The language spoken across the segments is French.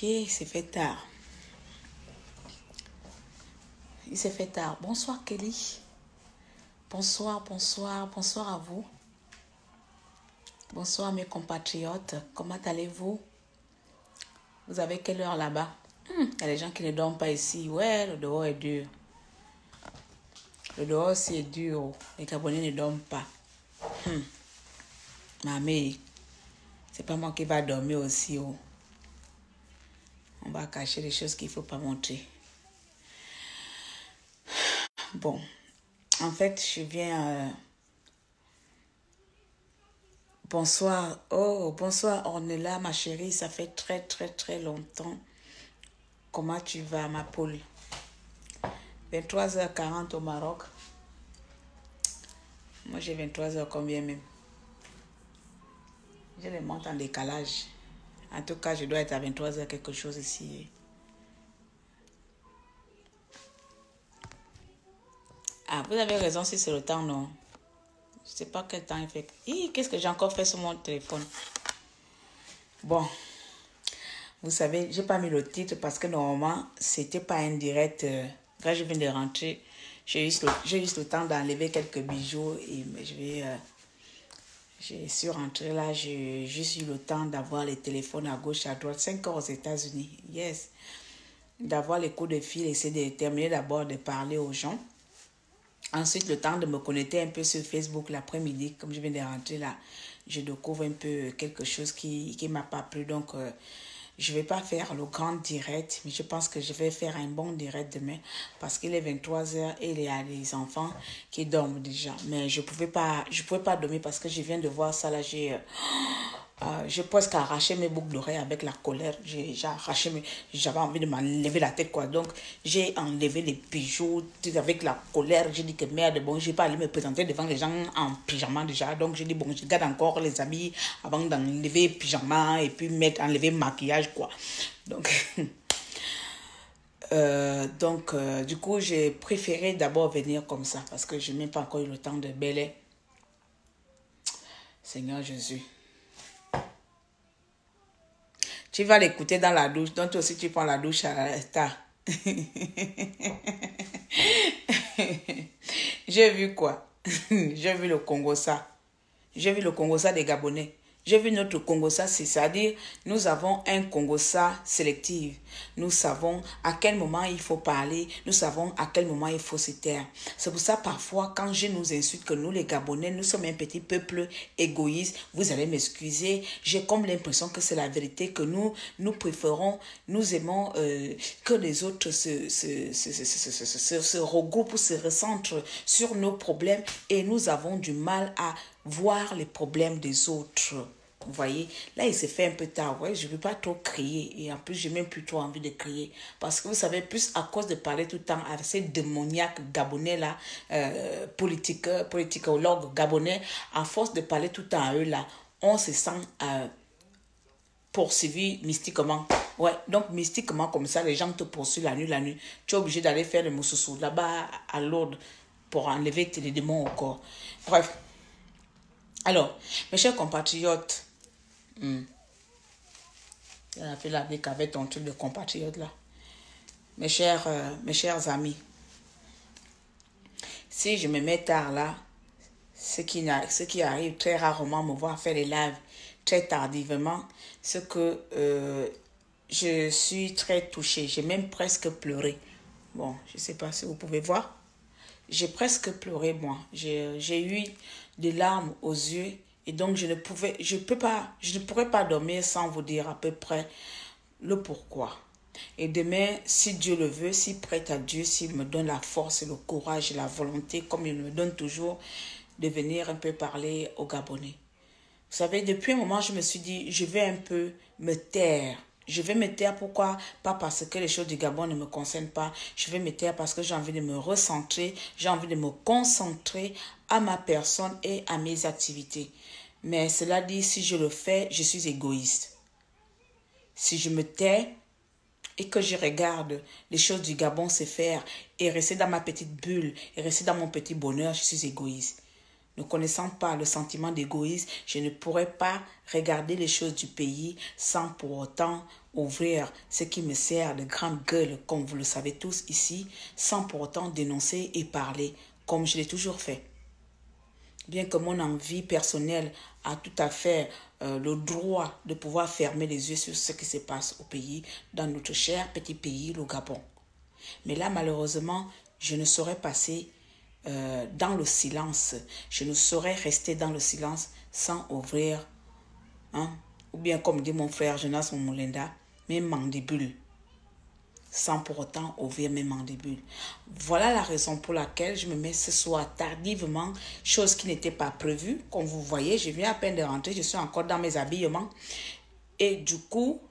Il s'est fait tard. Il s'est fait tard. Bonsoir Kelly. Bonsoir, bonsoir, bonsoir à vous. Bonsoir mes compatriotes. Comment allez-vous? Vous avez quelle heure là-bas? Il y a des gens qui ne dorment pas ici. Ouais, le dehors est dur. Le dehors aussi est dur. Les Gabonais ne dorment pas. Mamie, c'est pas moi qui va dormir aussi. Oh. On va cacher les choses qu'il ne faut pas montrer. Bon, en fait, je viens... Bonsoir. Oh, bonsoir Ornella, ma chérie. Ça fait très, très, très longtemps. Comment tu vas, ma poule? 23h40 au Maroc. Moi, j'ai 23h combien même? Je les monte en décalage. En tout cas, je dois être à 23h quelque chose ici. Ah, vous avez raison si c'est le temps, non? Je ne sais pas quel temps il fait. Qu'est-ce que j'ai encore fait sur mon téléphone? Bon. Vous savez, j'ai pas mis le titre parce que normalement, c'était pas un direct. Quand je viens de rentrer, j'ai juste le temps d'enlever quelques bijoux et je suis rentrée là, j'ai juste eu le temps d'avoir les téléphones à gauche, à droite. 5 heures aux États-Unis, yes. D'avoir les coups de fil, essayer de terminer d'abord de parler aux gens. Ensuite, le temps de me connecter un peu sur Facebook l'après-midi, comme je viens de rentrer là, je découvre un peu quelque chose qui m'a pas plu. Donc, je ne vais pas faire le grand direct, mais je pense que je vais faire un bon direct demain parce qu'il est 23h et il y a des enfants qui dorment déjà. Mais je pouvais pas dormir parce que je viens de voir ça là. J'ai presque arraché mes boucles d'oreilles avec la colère. J'avais envie de m'enlever la tête, quoi. Donc, j'ai enlevé les bijoux avec la colère. J'ai dit que merde, bon, je n'ai pas allé me présenter devant les gens en pyjama déjà. Donc, j'ai dit, bon, je garde encore les habits avant d'enlever pyjama et puis enlever maquillage, quoi. Donc, du coup, j'ai préféré d'abord venir comme ça parce que je n'ai même pas encore eu le temps de bêler. Seigneur Jésus. Tu vas l'écouter dans la douche. Donc, toi aussi, tu prends la douche à tard. J'ai vu quoi? J'ai vu le Congo-ça. J'ai vu le Congo-ça des Gabonais. J'ai vu notre Congo-ça, c'est-à-dire nous avons un Congo-ça sélectif. Nous savons à quel moment il faut parler. Nous savons à quel moment il faut se taire. C'est pour ça, parfois, quand je nous insulte que nous, les Gabonais, nous sommes un petit peuple égoïste, vous allez m'excuser. J'ai comme l'impression que c'est la vérité, que nous préférons, nous aimons que les autres se regroupent, se recentrent sur nos problèmes et nous avons du mal à voir les problèmes des autres. Vous voyez, là, il s'est fait un peu tard. Ouais, je ne veux pas trop crier. Et en plus, je n'ai même plus trop envie de crier. Parce que vous savez, plus à cause de parler tout le temps avec ces démoniaques gabonais-là, politicologues gabonais, à force de parler tout le temps à eux-là, on se sent poursuivi mystiquement. Ouais, donc mystiquement, comme ça, les gens te poursuivent la nuit. Tu es obligé d'aller faire le moussoussou là-bas à Lourdes pour enlever les démons au corps. Bref. Alors, mes chers compatriotes, on a fait la vie qu'avec ton truc de compatriote là. Mes chers amis, si je me mets tard là, ce qui arrive très rarement me voir faire les lives très tardivement, c'est que je suis très touchée. J'ai même presque pleuré. Bon, je ne sais pas si vous pouvez voir. J'ai presque pleuré, moi. J'ai eu des larmes aux yeux. Et donc, je ne pourrais pas dormir sans vous dire à peu près le pourquoi. Et demain, si Dieu le veut, si prête à Dieu, s'il me donne la force et le courage et la volonté, comme il me donne toujours, de venir un peu parler aux Gabonais. Vous savez, depuis un moment, je me suis dit, je vais un peu me taire. Je vais me taire, pourquoi? Pas parce que les choses du Gabon ne me concernent pas. Je vais me taire parce que j'ai envie de me recentrer, j'ai envie de me concentrer à ma personne et à mes activités. Mais cela dit, si je le fais, je suis égoïste. Si je me tais et que je regarde les choses du Gabon se faire et rester dans ma petite bulle et rester dans mon petit bonheur, je suis égoïste. Ne connaissant pas le sentiment d'égoïsme, je ne pourrais pas regarder les choses du pays sans pour autant ouvrir ce qui me sert de grande gueule, comme vous le savez tous ici, sans pour autant dénoncer et parler, comme je l'ai toujours fait. Bien que mon envie personnelle a tout à fait le droit de pouvoir fermer les yeux sur ce qui se passe au pays, dans notre cher petit pays, le Gabon. Mais là, malheureusement, je ne saurais passer dans le silence. Je ne saurais rester dans le silence sans ouvrir, hein, ou bien comme dit mon frère Jonas Momolinda, mes mandibules. Sans pour autant ouvrir mes mandibules. Voilà la raison pour laquelle je me mets ce soir tardivement, chose qui n'était pas prévue. Comme vous voyez, je viens à peine de rentrer, je suis encore dans mes habillements. Et du coup,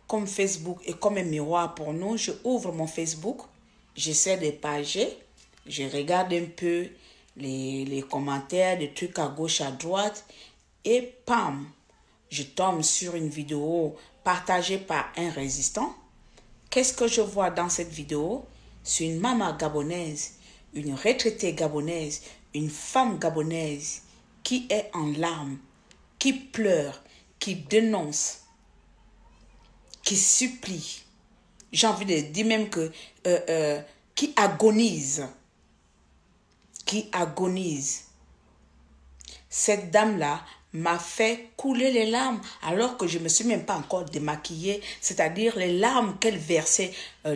comme Facebook est comme un miroir pour nous, je ouvre mon Facebook, j'essaie de pager, je regarde un peu les commentaires, des trucs à gauche, à droite, et pam, je tombe sur une vidéo partagée par un résistant. Qu'est-ce que je vois dans cette vidéo? C'est une maman gabonaise, une retraitée gabonaise, une femme gabonaise qui est en larmes, qui pleure, qui dénonce, qui supplie. J'ai envie de dire même que qui agonise. Qui agonise. Cette dame-là m'a fait couler les larmes alors que je ne me suis même pas encore démaquillée, c'est-à-dire les larmes qu'elle versait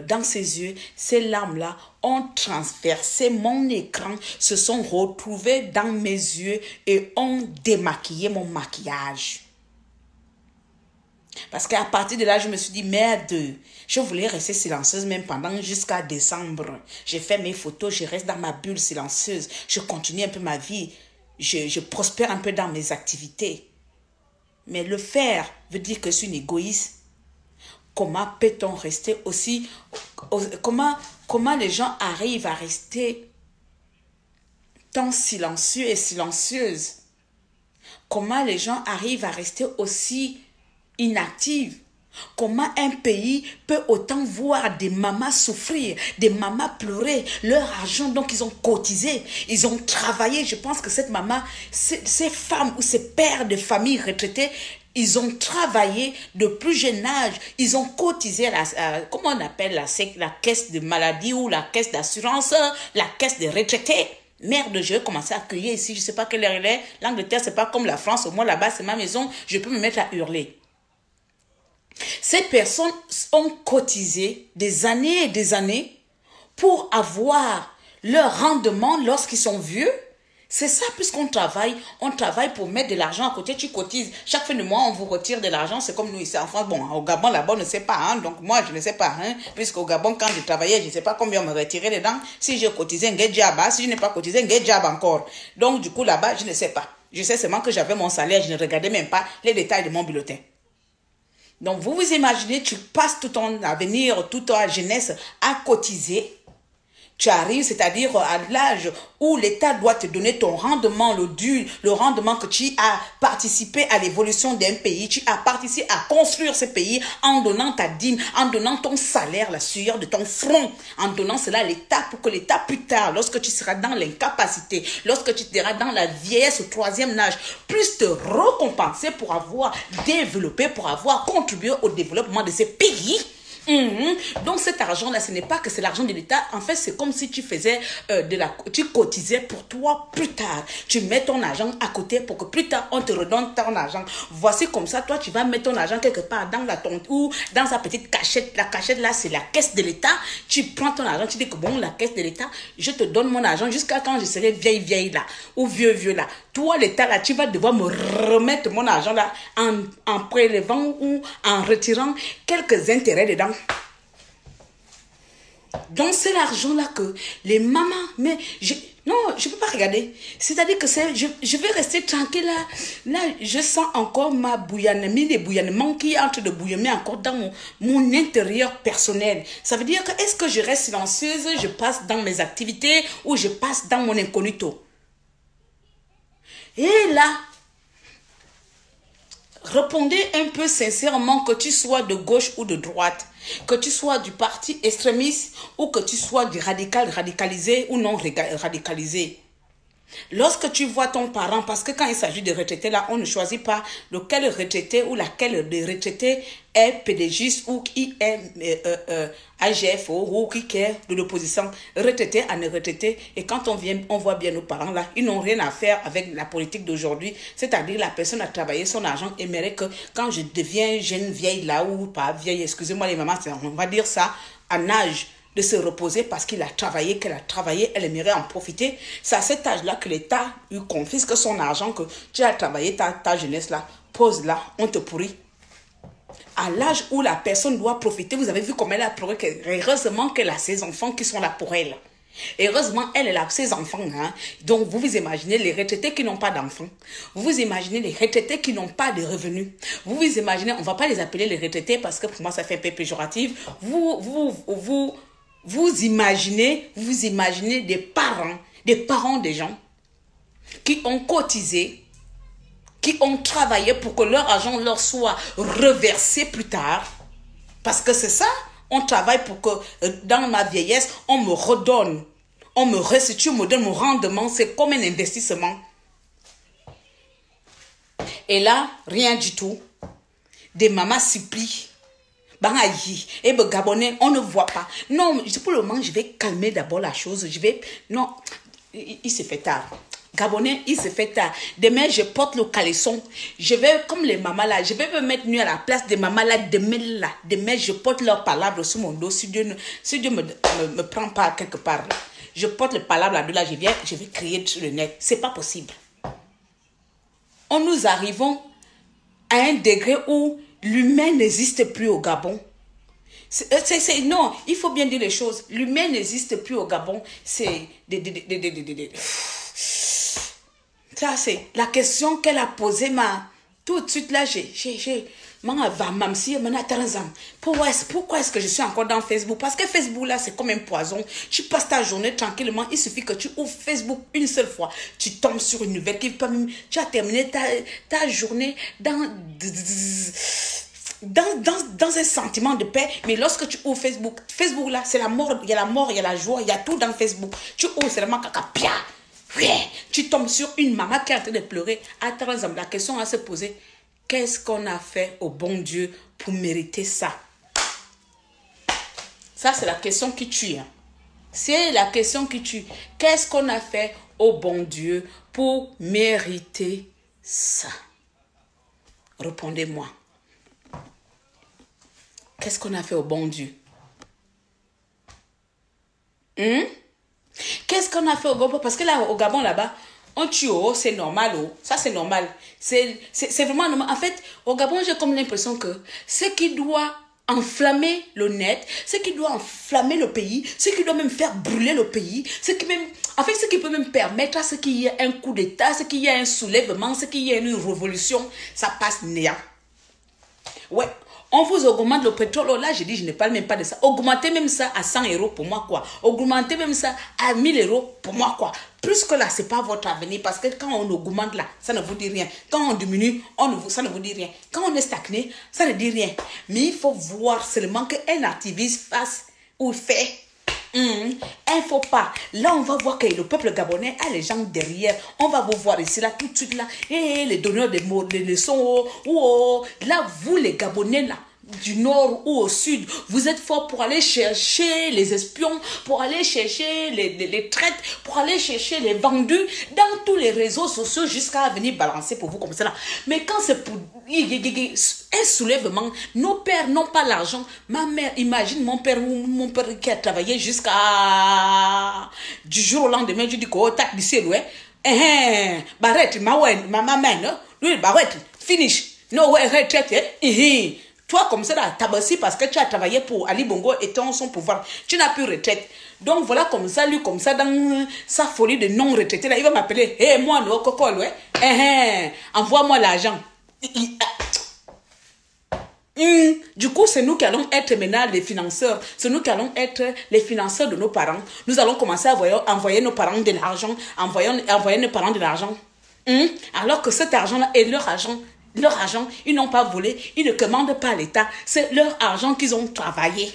dans ses yeux, ces larmes-là ont transpercé mon écran, se sont retrouvées dans mes yeux et ont démaquillé mon maquillage. Parce qu'à partir de là, je me suis dit, merde, je voulais rester silencieuse même pendant jusqu'à décembre. J'ai fait mes photos, je reste dans ma bulle silencieuse, je continue un peu ma vie. Je prospère un peu dans mes activités. Mais le faire veut dire que je suis une égoïste. Comment peut-on rester aussi... Comment les gens arrivent à rester tant silencieux et silencieuses? Comment les gens arrivent à rester aussi inactifs? Comment un pays peut autant voir des mamans souffrir, des mamans pleurer, leur argent, donc ils ont cotisé, ils ont travaillé. Je pense que cette maman, ces femmes ou ces pères de famille retraités, ils ont travaillé de plus jeune âge, ils ont cotisé, comment on appelle la caisse de maladie ou la caisse d'assurance, la caisse de retraités. Merde, je vais commencer à crier ici, je ne sais pas quelle heure il est. L'Angleterre, c'est pas comme la France, au moins là-bas, c'est ma maison, je peux me mettre à hurler. Ces personnes ont cotisé des années et des années pour avoir leur rendement lorsqu'ils sont vieux. C'est ça, puisqu'on travaille, on travaille pour mettre de l'argent à côté, tu cotises. Chaque fin de mois, on vous retire de l'argent, c'est comme nous ici en France. Bon, au Gabon, là-bas, on ne sait pas, hein, donc moi, je ne sais pas, hein, puisqu'au Gabon, quand je travaillais, je ne sais pas combien on me retirait dedans. Si j'ai cotisé un job, si je n'ai pas cotisé un job encore. Donc, du coup, là-bas, je ne sais pas. Je sais seulement que j'avais mon salaire, je ne regardais même pas les détails de mon bulletin. Donc, vous vous imaginez, tu passes tout ton avenir, toute ta jeunesse à cotiser. Tu arrives, c'est-à-dire à l'âge où l'État doit te donner ton rendement, le rendement que tu as participé à l'évolution d'un pays. Tu as participé à construire ce pays en donnant ta dîme, en donnant ton salaire, la sueur de ton front, en donnant cela à l'État pour que l'État plus tard, lorsque tu seras dans l'incapacité, lorsque tu seras dans la vieillesse au troisième âge, puisse te récompenser pour avoir développé, pour avoir contribué au développement de ce pays. Donc cet argent-là, ce n'est pas que c'est l'argent de l'État. En fait, c'est comme si tu faisais tu cotisais pour toi plus tard. Tu mets ton argent à côté pour que plus tard, on te redonne ton argent. Voici comme ça, toi, tu vas mettre ton argent quelque part dans la tonte ou dans sa petite cachette. La cachette là, c'est la caisse de l'État. Tu prends ton argent, tu dis que bon, la caisse de l'État, je te donne mon argent jusqu'à quand je serai vieille là ou vieux là. Toi, l'État là, tu vas devoir me remettre mon argent là en prélevant ou en retirant quelques intérêts dedans. Donc c'est l'argent là que les mamans, mais non, je ne peux pas regarder. C'est-à-dire que je vais rester tranquille là. Là, je sens encore ma bouillonnement, les bouillonnements qui entrent de bouillonner encore dans mon intérieur personnel. Ça veut dire que est-ce que je reste silencieuse, je passe dans mes activités ou je passe dans mon incognito? Et là, répondez un peu sincèrement, que tu sois de gauche ou de droite, que tu sois du parti extrémiste ou que tu sois du radicalisé ou non radicalisé. Lorsque tu vois ton parent, parce que quand il s'agit de retraités, là, on ne choisit pas lequel retraité ou laquelle de retraité est pédégiste ou qui est AGF ou qui est de l'opposition, retraité à ne retraité. Et quand on vient, on voit bien nos parents là, ils n'ont rien à faire avec la politique d'aujourd'hui. C'est-à-dire la personne a travaillé son argent, aimerait que quand je deviens jeune vieille là, ou pas vieille, excusez-moi les mamans, on va dire ça, en âge de se reposer parce qu'il a travaillé, qu'elle a travaillé, elle aimerait en profiter. C'est à cet âge-là que l'État lui confisque son argent, que tu as travaillé ta jeunesse là, pose là, on te pourrit. À l'âge où la personne doit profiter, vous avez vu comment elle a pleuré, heureusement qu'elle a ses enfants qui sont là pour elle. Heureusement, elle a ses enfants. Hein? Donc, vous vous imaginez les retraités qui n'ont pas d'enfants. Vous vous imaginez les retraités qui n'ont pas de revenus. Vous vous imaginez, on ne va pas les appeler les retraités parce que pour moi, ça fait un peu péjoratif. Vous imaginez des parents des gens qui ont cotisé, qui ont travaillé pour que leur argent leur soit reversé plus tard. Parce que c'est ça, on travaille pour que dans ma vieillesse, on me redonne, on me restitue, on me donne mon rendement. C'est comme un investissement. Et là, rien du tout. Des mamans supplient. Et ben Gabonais, on ne voit pas. Non, pour le moment, je vais calmer d'abord la chose. Non, il se fait tard. Gabonais, il se fait tard. Demain, je porte le caleçon. Je vais, comme les mamans là, je vais me mettre nu à la place des mamans là. Demain, je porte leurs palabres sur mon dos. Si Dieu ne me prend pas quelque part, je porte le palabre là, de là, je vais crier sur le net. C'est pas possible. Nous arrivons à un degré où l'humain n'existe plus au Gabon. Non, il faut bien dire les choses. L'humain n'existe plus au Gabon. C'est ça, c'est la question qu'elle a posée. Tout de suite là, pourquoi est-ce que je suis encore dans Facebook? Parce que Facebook là, c'est comme un poison. Tu passes ta journée tranquillement. Il suffit que tu ouvres Facebook une seule fois. Tu tombes sur une nouvelle qui tu as terminé ta journée dans un sentiment de paix. Mais lorsque tu ouvres Facebook là, c'est la mort. Il y a la mort, il y a la joie, il y a tout dans Facebook. Tu ouvres seulement caca, pia. Tu tombes sur une maman qui est en train de pleurer. Attends, la question à se poser, qu'est-ce qu'on a fait au bon Dieu pour mériter ça? Ça, c'est la question qui tue. Hein. C'est la question qui tue. Qu'est-ce qu'on a fait au bon Dieu pour mériter ça? Répondez-moi. Qu'est-ce qu'on a fait au bon Dieu? Qu'est-ce qu'on a fait au Gabon? Parce que là, au Gabon, là-bas, on tue, c'est normal. Ça, c'est normal. C'est vraiment normal. En fait, au Gabon, j'ai comme l'impression que ce qui doit enflammer le net, ce qui doit enflammer le pays, ce qui doit même faire brûler le pays, ce qui peut même permettre à ce qu'il y ait un coup d'État, ce qu'il y ait un soulèvement, ce qu'il y ait une révolution, ça passe néant. Ouais. On vous augmente le pétrole. Là, je dis, je ne parle même pas de ça. Augmentez même ça à 100 € pour moi, quoi. Augmentez même ça à 1000 € pour moi, quoi. Plus que là, ce n'est pas votre avenir. Parce que quand on augmente là, ça ne vous dit rien. Quand on diminue, ça ne vous dit rien. Quand on est stagné, ça ne dit rien. Mais il faut voir seulement qu'un activiste fasse ou fait un faux pas. Là, on va voir que le peuple gabonais a les gens derrière. On va vous voir ici, là, tout de suite, là. Et les donneurs de mots, les leçons, là, vous, les Gabonais, là, du nord ou au sud, vous êtes forts pour aller chercher les espions, pour aller chercher les traites, pour aller chercher les vendus dans tous les réseaux sociaux jusqu'à venir balancer pour vous comme ça là. Mais quand c'est pour un soulèvement, nos pères n'ont pas l'argent. Ma mère, imagine mon père qui a travaillé jusqu'à du jour au lendemain, je dis que tac d'ici loin. Barrette, ma main, lui, barrette, finish. No way, retraite, toi, comme ça, là, tabassi parce que tu as travaillé pour Ali Bongo et son pouvoir. Tu n'as plus retraite. Donc, voilà, comme ça, lui, comme ça, dans sa folie de non-retraité, là, il va m'appeler. Hé, moi, non, coco, ouais. Envoie-moi l'argent. Du coup, c'est nous qui allons être maintenant les financeurs. C'est nous qui allons être les financeurs de nos parents. Nous allons commencer à envoyer nos parents de l'argent. Envoyer nos parents de l'argent. Alors que cet argent-là est leur argent. Leur argent, ils n'ont pas volé, ils ne commandent pas l'État. C'est leur argent qu'ils ont travaillé.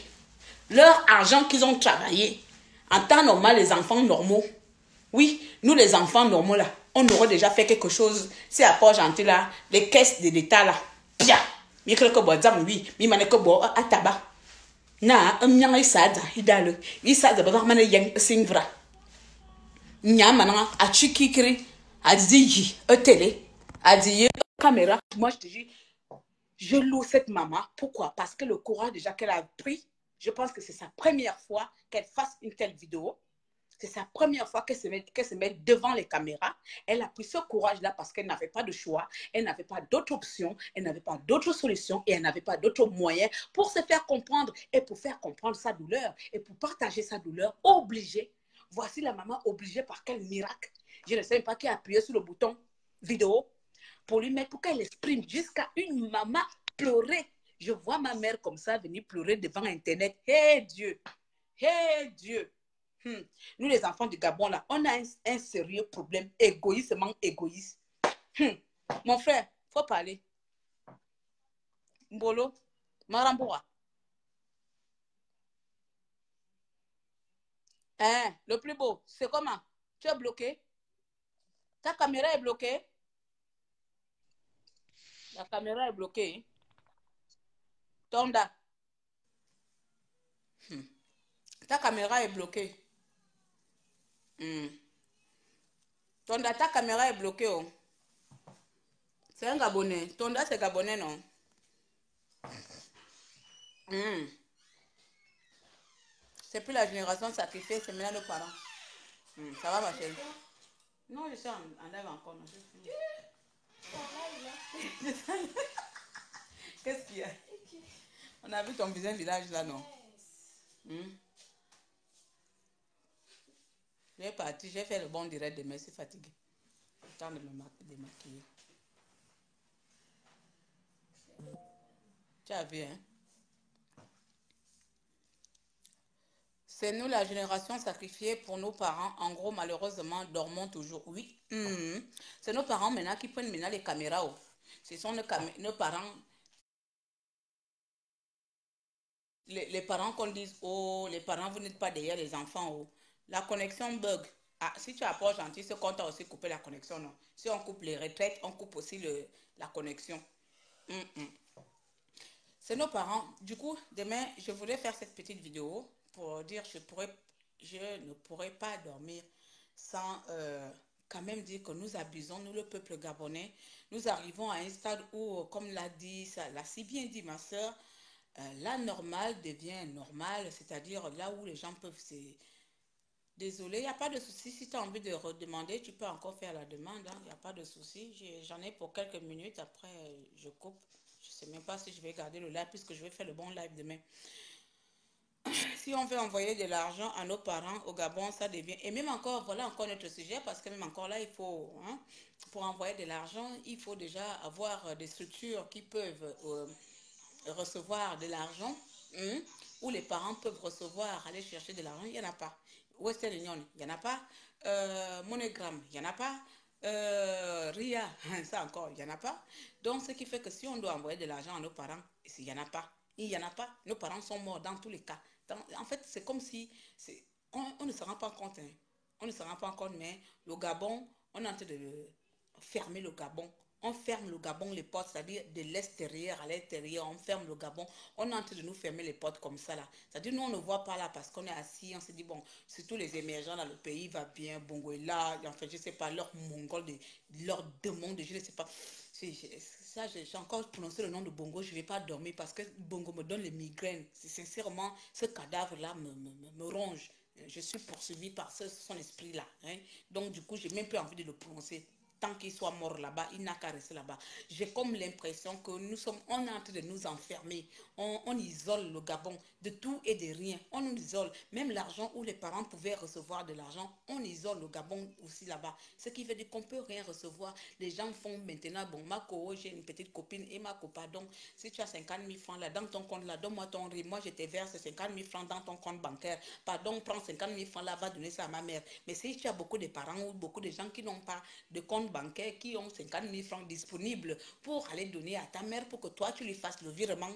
Leur argent qu'ils ont travaillé. En temps normal, les enfants normaux, Oui, nous les enfants normaux là, on aurait déjà fait quelque chose. C'est à Port-Gentil là, les caisses de l'État là. Pia! Mi quelque bo zam oui, mi mané que bo à tabac. Na, nyang isada, idale. Isada ba mané yang singvra. Nyam mana a chikikri, a diji, a télé, a dit caméra. Moi je te dis, je loue cette maman. Pourquoi? Parce que le courage déjà qu'elle a pris, je pense que c'est sa première fois qu'elle fasse une telle vidéo. C'est sa première fois qu'elle se met devant les caméras. Elle a pris ce courage-là parce qu'elle n'avait pas de choix, elle n'avait pas d'autre option, elle n'avait pas d'autre solution et elle n'avait pas d'autre moyen pour se faire comprendre et pour faire comprendre sa douleur et pour partager sa douleur obligée. Voici la maman obligée par quel miracle. Je ne sais même pas qui a appuyé sur le bouton vidéo pour lui mettre, pour qu'elle exprime jusqu'à une maman pleurer. Je vois ma mère comme ça venir pleurer devant Internet. Hé Dieu! Hé Dieu! Nous, les enfants du Gabon, là, on a un sérieux problème, égoïstement égoïste. Mon frère, faut parler. Mbolo, Maramboura. Hein, le plus beau, c'est comment? Tu es bloqué? Ta caméra est bloquée? La caméra est bloquée. Tonda. Ta caméra est bloquée. Tonda, ta caméra est bloquée. Oh. C'est un Gabonais. Tonda, c'est Gabonais, non? C'est plus la génération sacrifiée, c'est maintenant nos parents. Ça va, ma chérie? Non, je suis en live encore. Non, qu'est-ce qu'il y a? On a vu ton village là, non? J'ai parti, j'ai fait le bon direct demain, je suis fatiguée. Temps de me démaquiller. Tu as vu, hein? C'est nous la génération sacrifiée pour nos parents. En gros, malheureusement, dormons toujours. Oui. C'est nos parents maintenant qui prennent maintenant les caméras. Oh. Ce sont nos parents. Les parents qu'on dise, oh, les parents, vous n'êtes pas derrière les enfants. Oh. La connexion bug. Ah, si tu apportes gentil, c'est qu'on t'a aussi coupé la connexion, non? Si on coupe les retraites, on coupe aussi la connexion. C'est nos parents. Du coup, demain, je voulais faire cette petite vidéo pour dire je ne pourrais pas dormir sans quand même dire que nous abusons, nous le peuple gabonais. Nous arrivons à un stade où, comme l'a si bien dit ma soeur, la normale devient normale, c'est-à-dire là où les gens peuvent se... Désolé, il n'y a pas de souci. Si tu as envie de redemander, tu peux encore faire la demande. Il n'y a pas de souci. J'en ai pour quelques minutes. Après, je coupe. Je ne sais même pas si je vais garder le live puisque je vais faire le bon live demain. Si on veut envoyer de l'argent à nos parents au Gabon, ça devient... Et même encore, voilà encore notre sujet parce que même encore là, il faut... Hein, pour envoyer de l'argent, il faut déjà avoir des structures qui peuvent recevoir de l'argent, où les parents peuvent recevoir, aller chercher de l'argent, il n'y en a pas. Western Union, il n'y en a pas. MoneyGram, il n'y en a pas. RIA, ça encore, il n'y en a pas. Donc, ce qui fait que si on doit envoyer de l'argent à nos parents, il n'y en a pas. Il n'y en a pas. Nos parents sont morts dans tous les cas. En fait, c'est comme si... on ne se rend pas compte. Hein. On ne se rend pas compte, mais le Gabon, on est en train de fermer le Gabon. On ferme le Gabon, les portes, c'est-à-dire de l'extérieur à l'intérieur, on ferme le Gabon. On est en train de nous fermer les portes comme ça, là. C'est-à-dire, nous, on ne voit pas là parce qu'on est assis, on se dit, bon, surtout les émergents dans le pays, va bien, Bongo est là, en fait, je ne sais pas, leur mongol, leur démon, je ne sais pas. Ça, j'ai encore prononcé le nom de Bongo, je ne vais pas dormir parce que Bongo me donne les migraines. Sincèrement, ce cadavre-là me ronge. Je suis poursuivi par son esprit-là. Hein. Donc, du coup, je n'ai même plus envie de le prononcer. Tant qu'il soit mort là-bas, il n'a qu'à rester là-bas. J'ai comme l'impression que on est en train de nous enfermer. On isole le Gabon de tout et de rien. On nous isole. Même l'argent où les parents pouvaient recevoir de l'argent, on isole le Gabon aussi là-bas. Ce qui veut dire qu'on ne peut rien recevoir. Les gens font maintenant, bon, j'ai une petite copine et pardon, si tu as 50 000 francs là dans ton compte là, donne-moi ton riz. Moi, je te verse 50 000 francs dans ton compte bancaire. Pardon, prends 50 000 francs là, va donner ça à ma mère. Mais si tu as beaucoup de parents ou beaucoup de gens qui n'ont pas de compte bancaire, qui ont 50 000 francs disponibles pour aller donner à ta mère pour que toi, tu lui fasses le virement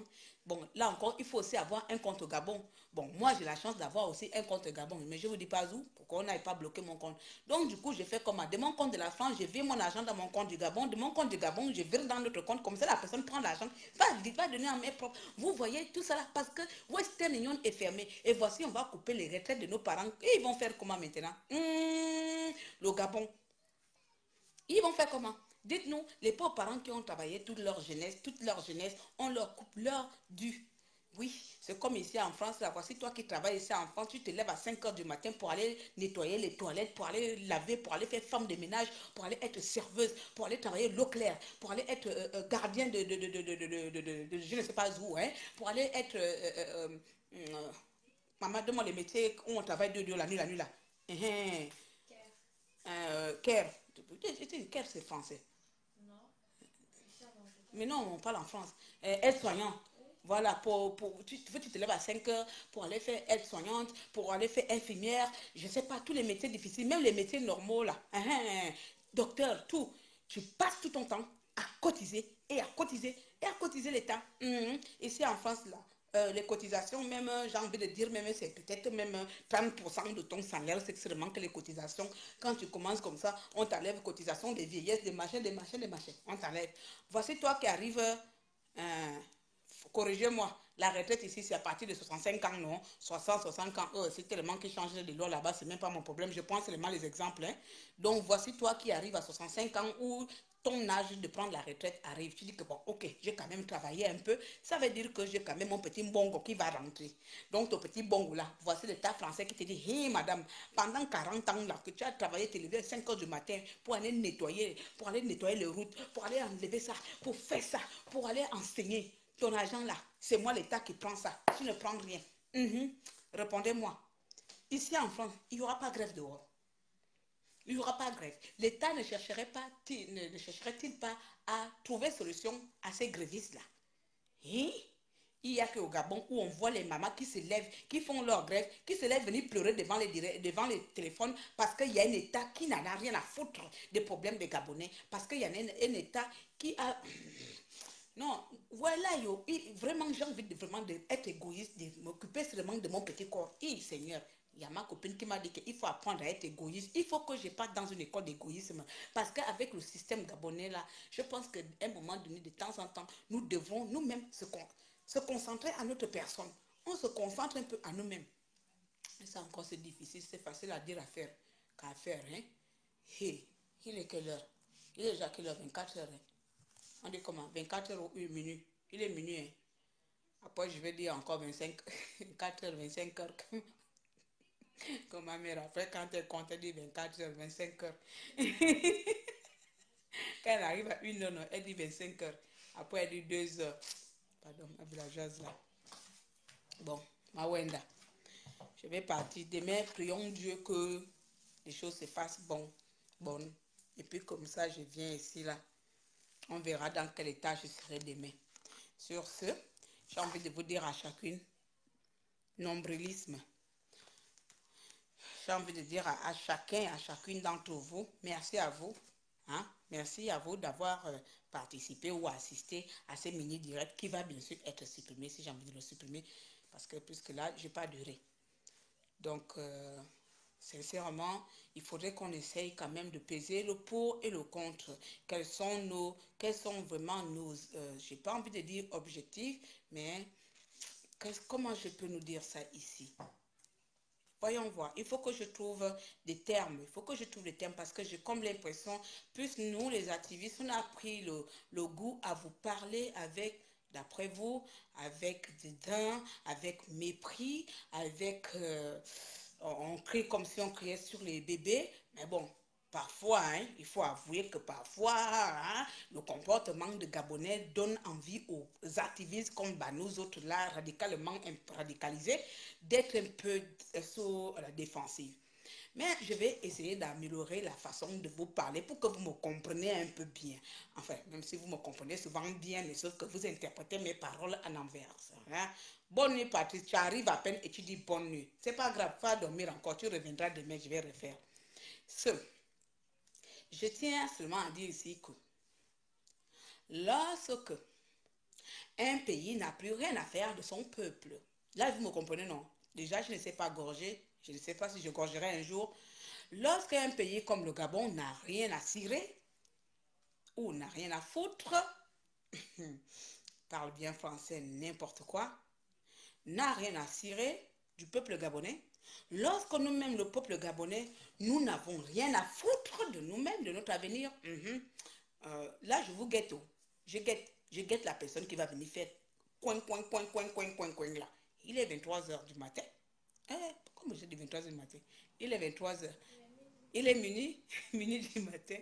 Bon, là encore, il faut aussi avoir un compte au Gabon. Bon, moi, j'ai la chance d'avoir aussi un compte au Gabon, mais je ne vous dis pas où, pourquoi on n'avait pas bloqué mon compte. Donc, du coup, je fais comment? De mon compte de la France, je vire mon argent dans mon compte du Gabon. De mon compte du Gabon, je vire dans notre compte. Comme ça, la personne prend l'argent. Pas donner en main propre. Vous voyez tout ça là, parce que Western Union est fermé. Et voici, on va couper les retraites de nos parents. Et ils vont faire comment maintenant? Le Gabon. Ils vont faire comment? Dites-nous, les pauvres parents qui ont travaillé toute leur jeunesse, on leur coupe leur dû. Oui, c'est comme ici en France, là, voici toi qui travailles ici en France, tu te lèves à 5 heures du matin pour aller nettoyer les toilettes, pour aller laver, pour aller faire femme de ménage, pour aller être serveuse, pour aller travailler l'eau claire, pour aller être gardien de je ne sais pas où, hein, pour aller être... maman, demande les métiers où on travaille de la nuit là. Care. Care, c'est français. Mais non, on parle en France. Aide-soignant. Voilà, tu te lèves à 5 heures pour aller faire aide-soignante, pour aller faire infirmière, je ne sais pas, tous les métiers difficiles, même les métiers normaux là. Docteur, tout. Tu passes tout ton temps à cotiser et à cotiser et à cotiser l'État. Ici en France là, les cotisations, même, j'ai envie de dire, même, c'est peut-être même 30% de ton salaire, c'est seulement que les cotisations, quand tu commences comme ça, on t'enlève cotisations des vieillesses, des machins, on t'enlève. Voici toi qui arrives, corrigez-moi, la retraite ici, c'est à partir de 65 ans, non? 60 ans, c'est tellement qu'ils changent de loi là-bas, c'est même pas mon problème, je prends seulement les exemples. Hein. Donc, voici toi qui arrives à 65 ans où ton âge de prendre la retraite arrive. Tu dis que bon, ok, j'ai quand même travaillé un peu, ça veut dire que j'ai quand même mon petit bongo qui va rentrer. Donc, ton petit bongo là, voici l'État français qui te dit, hé madame, pendant 40 ans là, que tu as travaillé, tu es levé à 5 heures du matin pour aller nettoyer les routes, pour aller enlever ça, pour faire ça, pour aller enseigner. Ton argent là, c'est moi l'État qui prend ça. Tu ne prends rien. Répondez-moi. Ici en France, il n'y aura pas grève dehors. Il n'y aura pas grève. L'État ne chercherait-il pas à trouver solution à ces grévistes-là? Hein? Il n'y a qu'au Gabon où on voit les mamans qui se lèvent, qui font leur grève, qui se lèvent venir pleurer devant les téléphones parce qu'il y a un État qui n'en a rien à foutre des problèmes des Gabonais. Parce qu'il y a un État qui a... Non, voilà, vraiment, j'ai envie de vraiment d'être égoïste, de m'occuper seulement de mon petit corps. Et Seigneur, il y a ma copine qui m'a dit qu'il faut apprendre à être égoïste. Il faut que je parte dans une école d'égoïsme. Parce qu'avec le système gabonais, là, je pense qu'à un moment donné, de temps en temps, nous devons nous-mêmes se concentrer à notre personne. On se concentre un peu à nous-mêmes. Et ça encore, c'est difficile, c'est facile à dire qu'à faire. Hein? Hey, il est quelle heure? Il est déjà quelle heure? 24 heures. Hein? On dit comment? 24 heures ou 1 minute. Il est minuit. Hein? Après, je vais dire encore 25, 4 heures, 25 heures. Comme ma mère, après, quand elle compte, elle dit 24 heures, 25 heures. Quand elle arrive à 1 heure, non, elle dit 25 heures. Après, elle dit 2 heures. Pardon, ma villageoise là. Bon, ma Wenda, je vais partir. Demain, prions Dieu que les choses se fassent bonnes. Et puis, comme ça, je viens ici là. On verra dans quel état je serai demain. Sur ce, j'ai envie de vous dire à chacune, nombrilisme. J'ai envie de dire à chacun, à chacune d'entre vous, merci à vous. Hein? Merci à vous d'avoir participé ou assisté à ces mini-directs qui va bien sûr être supprimé si j'ai envie de le supprimer parce que puisque là, je n'ai pas duré. Donc, sincèrement, il faudrait qu'on essaye quand même de peser le pour et le contre. Quels sont vraiment nos, j'ai pas envie de dire objectifs, mais comment je peux nous dire ça ici? Voyons voir, il faut que je trouve des termes, il faut que je trouve des termes parce que j'ai comme l'impression, plus nous les activistes, on a pris le goût à vous parler avec, d'après vous, avec dédain, avec mépris, avec, on crie comme si on criait sur les bébés, mais bon, parfois, hein, il faut avouer que parfois, hein, le comportement de Gabonais donne envie aux activistes comme bah, nous autres là, radicalement radicalisés, d'être un peu sur la défensive. Mais je vais essayer d'améliorer la façon de vous parler pour que vous me compreniez un peu bien. Enfin, même si vous me comprenez souvent bien, mais sauf que vous interprétez mes paroles en envers. Hein. Bonne nuit, Patrice. Tu arrives à peine et tu dis bonne nuit. C'est pas grave, va dormir encore. Tu reviendras demain, je vais refaire. Je tiens seulement à dire ici que lorsque Un pays n'a plus rien à faire de son peuple. Là, vous me comprenez, non? Déjà, je ne sais pas gorger. Je ne sais pas si je gorgerai un jour. Lorsqu'un pays comme le Gabon n'a rien à cirer ou n'a rien à foutre, parle bien français, n'importe quoi, n'a rien à cirer du peuple gabonais. Lorsque nous-mêmes, le peuple gabonais, nous n'avons rien à foutre de nous-mêmes, de notre avenir, là, je vous guette. Je guette la personne qui va venir faire coin, là. Il est 23 heures du matin. Comment j'ai dit 23 heures du matin? Il est 23 heures. Il est minuit, minuit du matin.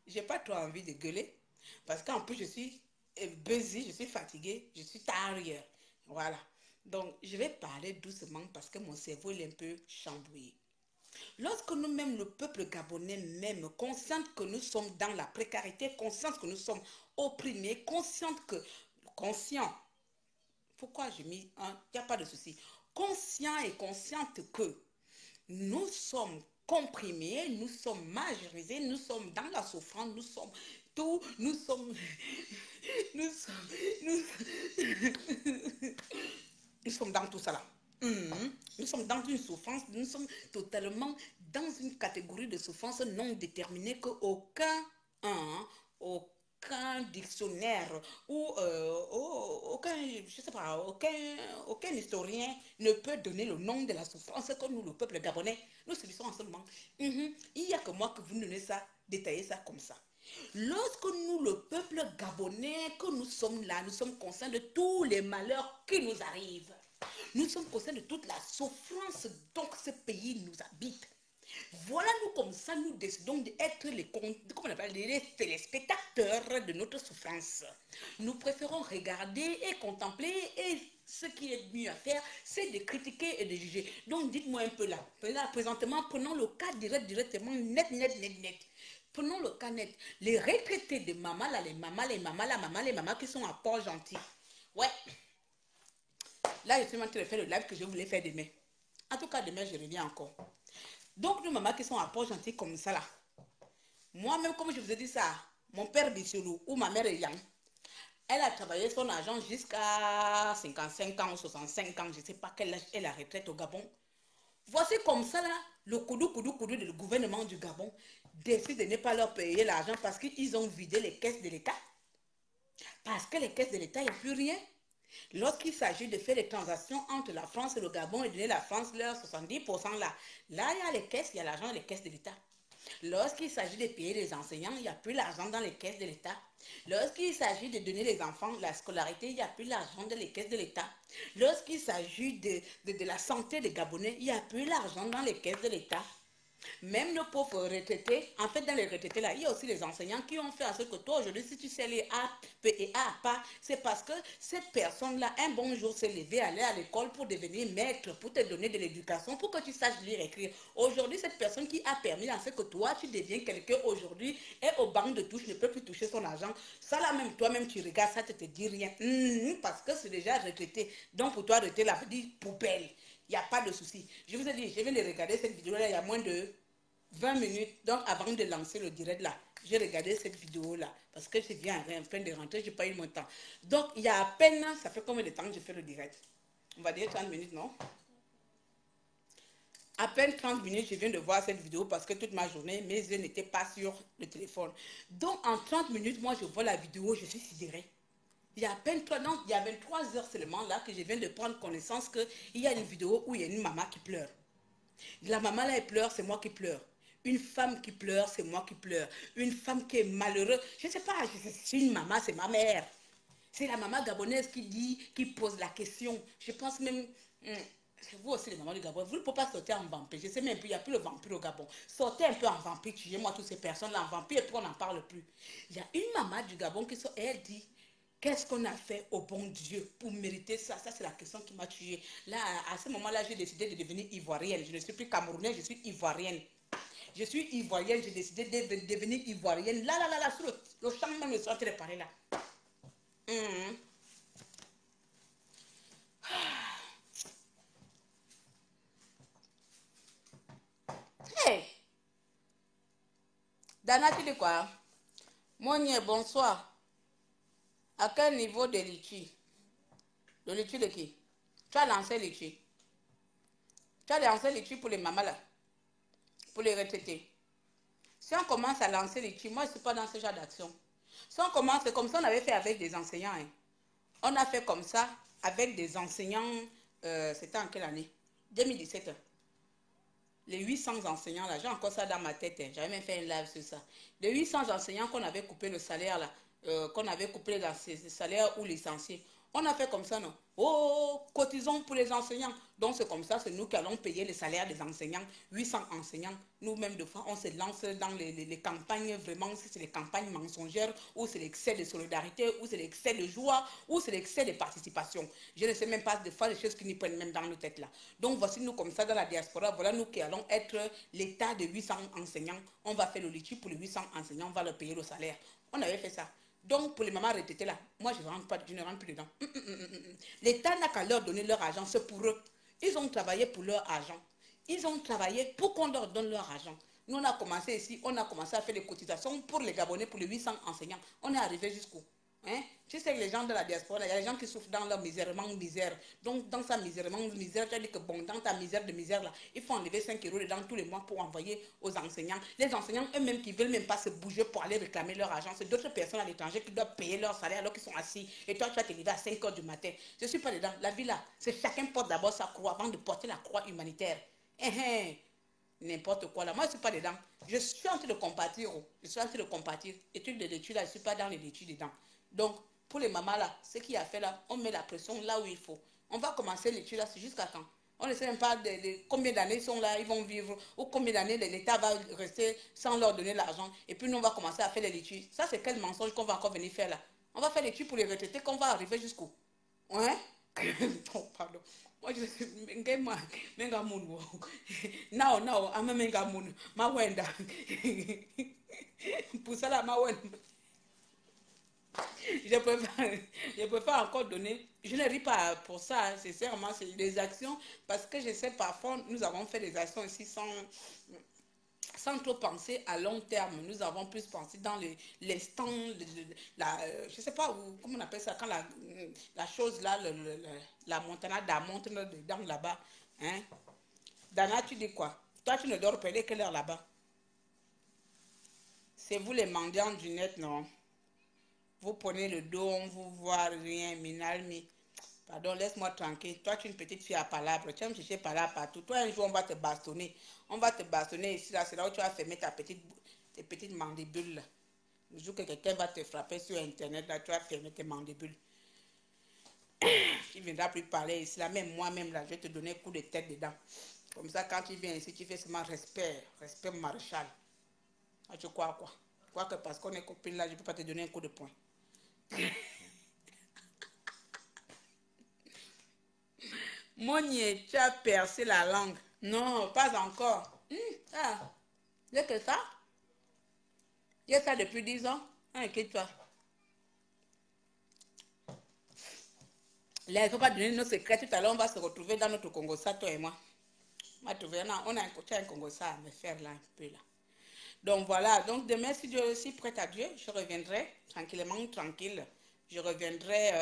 J'ai pas trop envie de gueuler. Parce qu'en plus, je suis busy, je suis fatiguée, je suis tired. Voilà. Donc, je vais parler doucement parce que mon cerveau est un peu chambouillé. Lorsque nous-mêmes, le peuple gabonais même, conscient que nous sommes dans la précarité, conscient que nous sommes opprimés, conscient, pourquoi j'ai mis un, il n'y a pas de souci, conscient et consciente que nous sommes comprimés, nous sommes majorisés, nous sommes dans la souffrance, nous sommes tout, nous sommes, nous sommes, nous, nous sommes dans tout ça là. Nous sommes dans une souffrance, nous sommes totalement dans une catégorie de souffrance non déterminée que aucun dictionnaire ou aucun, je sais pas, aucun historien ne peut donner le nom de la souffrance que nous, le peuple gabonais, nous subissons en ce moment. Il n'y a que moi que vous donnez ça, détaillez ça comme ça. Lorsque nous, le peuple gabonais, que nous sommes là, nous sommes conscients de tous les malheurs qui nous arrivent. Nous sommes conscients de toute la souffrance dont ce pays nous habite. Voilà, nous comme ça, nous décidons d'être les téléspectateurs de notre souffrance. Nous préférons regarder et contempler et ce qui est mieux à faire, c'est de critiquer et de juger. Donc, dites-moi un peu là. Là, présentement, prenons le cas directement, net. Prenons le cas net. Les retraités de maman, là, les mamans qui sont à Port-Gentil. Ouais. Là, je suis en train de faire le live que je voulais faire demain. En tout cas, demain, je reviens encore. Donc, nos mamans qui sont à Port-Gentil comme ça, là. Moi-même, comme je vous ai dit ça, mon père Bissoulou ou ma mère Yang, elle a travaillé son argent jusqu'à 55 ans ou 65 ans. Je ne sais pas quel âge est la retraite au Gabon. Voici comme ça, là, le coudou du gouvernement du Gabon décide de ne pas leur payer l'argent parce qu'ils ont vidé les caisses de l'État. Parce que les caisses de l'État, il n'y a plus rien. Lorsqu'il s'agit de faire des transactions entre la France et le Gabon et donner la France leur 70% là, il y a les caisses, il y a l'argent des caisses de l'État. Lorsqu'il s'agit de payer les enseignants, il n'y a plus l'argent dans les caisses de l'État. Lorsqu'il s'agit de donner les enfants la scolarité, il n'y a plus l'argent dans les caisses de l'État. Lorsqu'il s'agit de la santé des Gabonais, il n'y a plus l'argent dans les caisses de l'État. Même nos pauvres retraités, en fait, dans les retraités là, il y a aussi les enseignants qui ont fait à ce que toi, aujourd'hui, si tu sais les A, P et A pas, c'est parce que cette personne-là, un bon jour, s'est levée, aller à l'école pour devenir maître, pour te donner de l'éducation, pour que tu saches lire et écrire. Aujourd'hui, cette personne qui a permis à ce que toi, tu deviens quelqu'un aujourd'hui, est au banc de touche, ne peut plus toucher son argent. Ça là, même toi-même, tu regardes ça, tu te dis rien. Parce que c'est déjà retraité. Donc, pour toi, retraité, la dit poubelle. Il n'y a pas de souci. Je vous ai dit, je viens de regarder cette vidéo-là il y a moins de 20 minutes. Donc, avant de lancer le direct là, j'ai regardé cette vidéo-là. Parce que je viens en fin de rentrer, je n'ai pas eu mon temps. Donc, il y a à peine, ça fait combien de temps que je fais le direct? On va dire 30 minutes, non? À peine 30 minutes, je viens de voir cette vidéo parce que toute ma journée, mes yeux n'étaient pas sur le téléphone. Donc, en 30 minutes, moi, je vois la vidéo, je suis sidérée. Il y a à peine 3, non, il y a 23 heures seulement là que je viens de prendre connaissance qu'il y a une vidéo où il y a une maman qui pleure. La maman là, elle pleure, c'est moi qui pleure. Une femme qui pleure, c'est moi qui pleure. Une femme qui est malheureuse, je ne sais pas, c'est une maman, c'est ma mère. C'est la maman gabonaise qui dit, qui pose la question. Je pense même, vous aussi les mamans du Gabon, vous ne pouvez pas sortir en vampire. Je sais même plus, il n'y a plus le vampire au Gabon. Sortez un peu en vampire, tuez-moi toutes ces personnes-là en vampire et puis on n'en parle plus. Il y a une maman du Gabon qui sort et elle dit, qu'est-ce qu'on a fait au bon Dieu pour mériter ça? Ça, c'est la question qui m'a tuée. Là, à ce moment-là, j'ai décidé de devenir ivoirienne. Je ne suis plus camerounaise, je suis ivoirienne. Je suis ivoirienne, j'ai décidé de devenir ivoirienne. Là, sur le champ même, je suis en train de parler là. Hey! Dana, tu dis quoi? Mounier, bonsoir. À quel niveau de litchi? Le litchi de qui? Tu as lancé litchi. Tu as lancé litchi pour les mamas là. Pour les retraités. Si on commence à lancer litchi, moi je ne suis pas dans ce genre d'action. Si on commence, c'est comme ça on avait fait avec des enseignants. Hein. On a fait comme ça avec des enseignants. C'était en quelle année? 2017. Les 800 enseignants là, j'ai encore ça dans ma tête. Hein. J'avais même fait un live sur ça. Les 800 enseignants qu'on avait coupé le salaire là, qu'on avait coupé les salaires ou licenciés. On a fait comme ça, non? Oh, cotisons pour les enseignants. Donc c'est comme ça, c'est nous qui allons payer les salaires des enseignants. 800 enseignants. Nous-mêmes, de fois, on se lance dans les campagnes, vraiment, si c'est les campagnes mensongères, ou c'est l'excès de solidarité, ou c'est l'excès de joie, ou c'est l'excès de participation. Je ne sais même pas des fois les choses qui nous prennent même dans nos têtes là. Donc voici nous comme ça dans la diaspora, voilà nous qui allons être l'état de 800 enseignants. On va faire le litige pour les 800 enseignants, on va leur payer le salaire. On avait fait ça. Donc, pour les mamans retraitées là, moi, je ne rentre plus dedans. L'État n'a qu'à leur donner leur argent, c'est pour eux. Ils ont travaillé pour leur argent. Ils ont travaillé pour qu'on leur donne leur argent. Nous, on a commencé ici, on a commencé à faire des cotisations pour les Gabonais, pour les 800 enseignants. On est arrivé jusqu'où? Hein? Tu sais que les gens de la diaspora, il y a des gens qui souffrent dans leur misère. Donc, dans sa misère, tu as dit que bon, dans ta misère de misère, là, il faut enlever 5 euros dedans tous les mois pour envoyer aux enseignants. Les enseignants eux-mêmes qui ne veulent même pas se bouger pour aller réclamer leur argent. C'est d'autres personnes à l'étranger qui doivent payer leur salaire alors qu'ils sont assis. Et toi, tu vas te lever à 5 heures du matin. Je ne suis pas dedans. La vie là, c'est chacun porte d'abord sa croix avant de porter la croix humanitaire. N'importe quoi là. Moi, je ne suis pas dedans. Je suis en train de compatir. Je suis en train de compatir. Études de l'étude là, je ne suis pas dans les études dedans. Donc, pour les mamans là, ce qu'il y a fait là, on met la pression là où il faut. On va commencer l'étude là, c'est jusqu'à quand? On ne sait même pas de combien d'années ils sont là, ils vont vivre, ou combien d'années l'État va rester sans leur donner l'argent. Et puis nous, on va commencer à faire les études. Ça, c'est quel mensonge qu'on va encore venir faire là? On va faire l'étude pour les retraités, qu'on va arriver jusqu'où? Ouais? Oh, pardon. Moi, je suis. Menga moon. Now, I'm a menga moon. Ma wenda. Pour ça, là, ma wenda. Je préfère, je préfère encore donner. Je ne ris pas pour ça, hein, sincèrement, c'est des actions. Parce que je sais, parfois, nous avons fait des actions ici sans trop penser à long terme. Nous avons plus pensé dans l'instant, je ne sais pas où, comment on appelle ça, quand la chose là, la montanade monte dans là-bas. Hein? Dana, tu dis quoi? Toi, tu ne dors pas, quelle heure là-bas? C'est vous les mendiants du net, non? Vous prenez le dos, on vous voit rien, Minalmi. Pardon, laisse-moi tranquille. Toi, tu es une petite fille à palabre. Tu vas me chercher par là partout. Toi, un jour, on va te bastonner. On va te bastonner ici, là. C'est là où tu vas fermer tes petites mandibules. Là. Le jour que quelqu'un va te frapper sur Internet, là, tu vas fermer tes mandibules. Tu ne viendras plus parler ici, là. Même moi-même, là, je vais te donner un coup de tête dedans. Comme ça, quand tu viens ici, tu fais seulement respect maréchal. Ah, tu crois quoi? Tu crois que parce qu'on est copine, là, je ne peux pas te donner un coup de poing. Monier, tu as percé la langue. Non, pas encore. Ah, j'ai que ça. J'ai ça depuis 10 ans. Inquiète-toi. Là, il ne faut pas donner nos secrets. Tout à l'heure, on va se retrouver dans notre Congo, ça, toi et moi. On va trouver, on a un Congo, ça à me faire là, un peu là. Donc voilà, donc demain, si Dieu aussi prête à Dieu, je reviendrai tranquillement, tranquille. Je reviendrai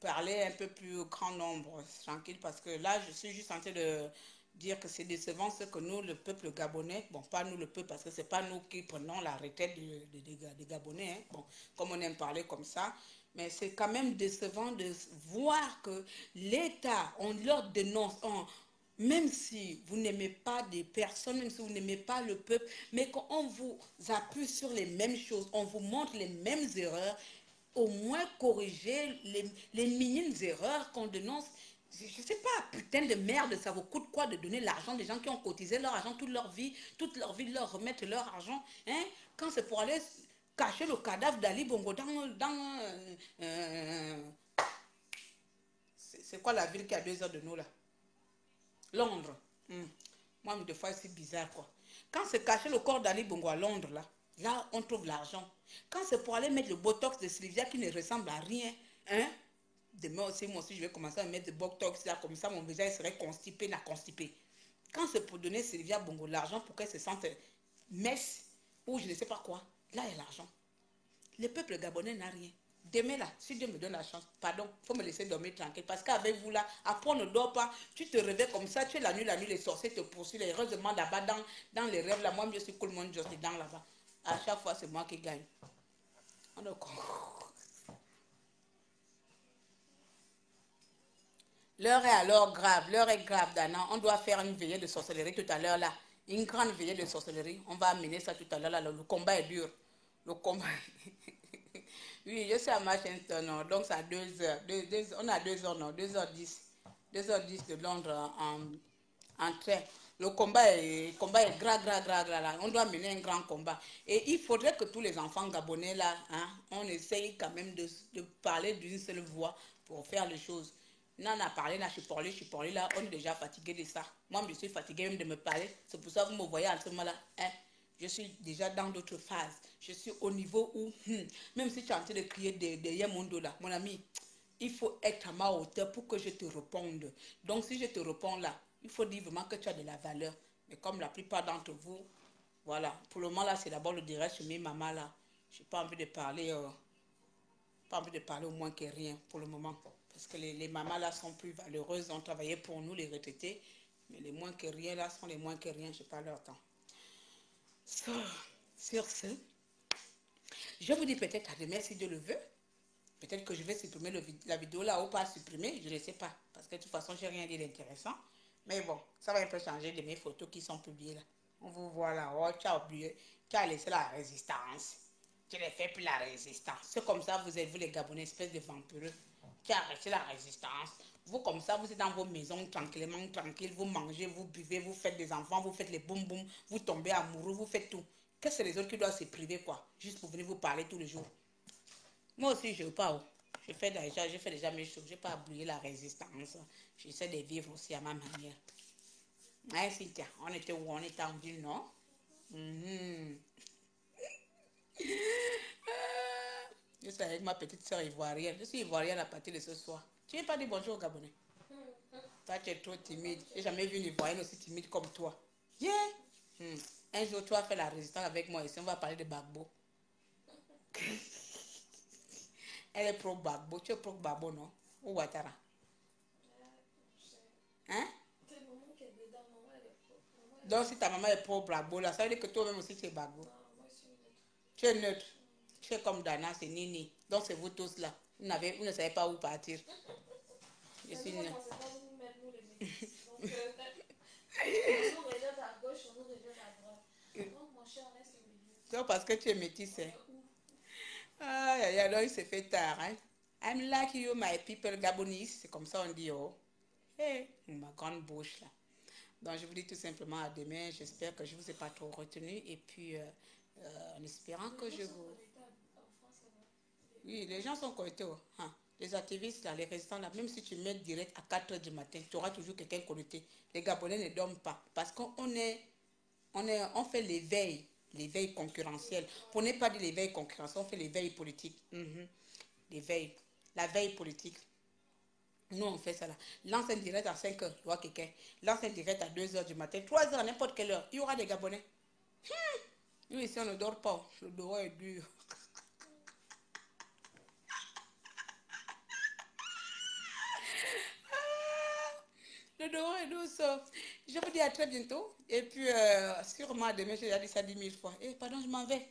parler un peu plus au grand nombre, tranquille, parce que là, je suis juste en train de dire que c'est décevant ce que nous, le peuple gabonais, bon, pas nous le peuple, parce que c'est pas nous qui prenons la retraite des Gabonais, hein, bon, comme on aime parler comme ça, mais c'est quand même décevant de voir que l'État, on leur dénonce, même si vous n'aimez pas des personnes, même si vous n'aimez pas le peuple, mais qu'on vous appuie sur les mêmes choses, on vous montre les mêmes erreurs, au moins corriger les minimes erreurs qu'on dénonce. Je ne sais pas, putain de merde, ça vous coûte quoi de donner l'argent des gens qui ont cotisé leur argent toute leur vie, leur remettre leur argent, hein, quand c'est pour aller cacher le cadavre d'Ali Bongo c'est quoi la ville qui a 2 heures de nous là? Londres. Moi, des fois, c'est bizarre, quoi. Quand c'est cacher le corps d'Ali Bongo à Londres, là, on trouve l'argent. Quand c'est pour aller mettre le botox de Sylvia qui ne ressemble à rien, hein? Demain aussi, moi aussi, je vais commencer à mettre du botox là, comme ça, mon visage serait constipé, n'a constipé. Quand c'est pour donner Sylvia Bongo l'argent pour qu'elle se sente messe ou je ne sais pas quoi, là, il y a l'argent. Le peuple gabonais n'a rien. Demain là, si Dieu me donne la chance, pardon, il faut me laisser dormir tranquille. Parce qu'avec vous là, après on ne dort pas, tu te réveilles comme ça, tu es la nuit, les sorciers te poursuivent. Heureusement là-bas, dans les rêves là, moi je suis tout le monde, je suis dans là-bas. À chaque fois, c'est moi qui gagne. On ne comprend. L'heure est alors grave, l'heure est grave, Dana. On doit faire une veillée de sorcellerie tout à l'heure là. Une grande veillée de sorcellerie. On va amener ça tout à l'heure là. Le combat est dur. Le combat. Oui, je suis à Manchester, non. Donc c'est à 2 heures. On a 2 heures, non. 2h10. 2h10 de Londres en train. Le combat est grave, grave, grave, grave, là. On doit mener un grand combat. Et il faudrait que tous les enfants gabonais là, hein, on essaye quand même de parler d'une seule voix pour faire les choses. Là, on a parlé, là, je suis parlé, là, on est déjà fatigué de ça. Moi, je suis fatigué même de me parler. C'est pour ça que vous me voyez en ce moment-là. Hein, je suis déjà dans d'autres phases. Je suis au niveau où, même si tu es en train de crier derrière mon dos là, mon ami, il faut être à ma hauteur pour que je te réponde. Donc, si je te réponds là, il faut dire vraiment que tu as de la valeur. Mais comme la plupart d'entre vous, voilà, pour le moment là, c'est d'abord le direct sur mes mamans là. Je n'ai pas envie de parler. Pas envie de parler au moins que rien pour le moment. Parce que les mamans là sont plus valeureuses, ont travaillé pour nous, les retraités. Mais les moins que rien là sont les moins que rien, je n'ai pas leur temps. So, sur ce, je vous dis peut-être à demain si Dieu le veut. Peut-être que je vais supprimer la vidéo là ou pas supprimer, je ne sais pas. Parce que de toute façon, je n'ai rien dit d'intéressant. Mais bon, ça va un peu changer de mes photos qui sont publiées là. On vous voit là, oh, tu as oublié, tu as laissé la résistance. Tu n'as fait plus la résistance. C'est comme ça, vous êtes, vous les Gabonais, espèce de vampireux. Tu as arrêté la résistance. Vous, comme ça, vous êtes dans vos maisons tranquillement, tranquille. Vous mangez, vous buvez, vous faites des enfants, vous faites les boum boum, vous tombez amoureux, vous faites tout. Qu'est-ce que c'est les autres qui doivent se priver, quoi, juste pour venir vous parler tous les jours? Moi aussi, je ne veux pas. Oh. Je fais déjà mes choses. Je n'ai pas oublié la résistance. J'essaie de vivre aussi à ma manière. Hein, Cynthia, on était où? On était en ville, non? Mhm. Je suis avec ma petite soeur ivoirienne. Je suis ivoirienne à partir de ce soir. Tu n'as pas dit bonjour au Gabonais? Toi, tu es trop timide. Je n'ai jamais vu une ivoirienne aussi timide comme toi. Yeah! Hmm. Un jour, tu vas faire la résistance avec moi ici. On va parler de Bagbo. Elle est pro Bagbo. Tu es pro Bagbo, non? Ou Ouattara? Hein? Donc, si ta maman est pro Bagbo, là, ça veut dire que toi-même aussi, tu es Bagbo. Tu es neutre. Tu es comme Dana, c'est Nini. Donc, c'est vous tous là. Vous ne savez pas où partir. Je suis neutre. Donc, parce que tu es métisse. Aïe, aïe, alors il s'est fait tard. Hein? I'm like you, my people Gabonese. C'est comme ça on dit, oh. Hey, ma grande bouche là. Donc, je vous dis tout simplement à demain. J'espère que je ne vous ai pas trop retenu. Et puis, en espérant que je vous... Oui, les gens sont connectés. Oh. Hein. Les activistes, là, les résistants, là, même si tu mets direct à 4 heures du matin, tu auras toujours quelqu'un connecté. Les Gabonais ne dorment pas. Parce on fait l'éveil concurrentiel. Pour ne pas dire l'éveil concurrentiel, on fait l'éveil politique. L'éveil, la veille politique. Nous, on fait ça là. Lance un direct à 5 heures, tu vois quelqu'un. Lance un direct à 2 heures du matin, 3 heures, à n'importe quelle heure. Il y aura des Gabonais. Nous, ici, on ne dort pas. Le dehors est dur. Le dehors est douce. Je vous dis à très bientôt. Et puis, sûrement, demain, j'ai déjà dit ça 10 000 fois. Eh, pardon, je m'en vais.